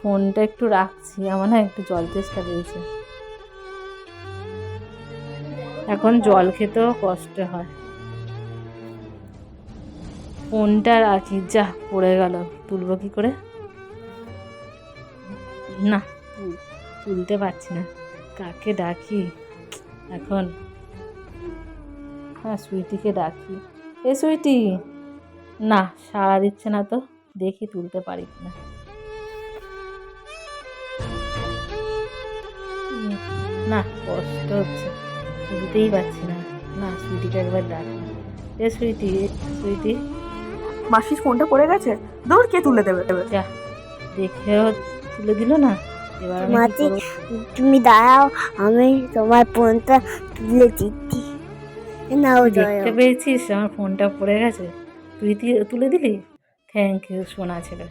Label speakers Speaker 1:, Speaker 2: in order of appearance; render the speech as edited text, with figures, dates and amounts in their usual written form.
Speaker 1: ফোনটা একটু রাখছি, আমার না একটু জল তেষ্টা পেয়েছে। এখন জল খেতেও কষ্ট হয়। ফোনটা রাখি, যা পড়ে গেল, তুলবো কি করে? না, তুলতে পারছি না। কাকে ডাকি এখন? হ্যাঁ, সুইটিকে ডাকি। এ সুইটি, না সাড়া দিচ্ছে না তো, দেখি তুলতে পারি কিনা। না, কষ্ট হচ্ছে, তুলতেই পারছি না। না, সুইটিকে একবার ডাকি। এ সুইটি, সুইটি।
Speaker 2: মাসির ফোনটা পড়ে গেছে, দূর কে তুলে দেবে?
Speaker 1: যা, দেখেও তুলে দিল না। এবার আমি কি করব?
Speaker 2: তুমি দাঁড়াও, আমি তোমার ফোনটা তুলে দিচ্ছি। নাও
Speaker 1: দেখতে পেয়েছিস আমার ফোনটা পড়ে গেছে, তুই তুলে দিলি। থ্যাংক ইউ সোনা ছেলে।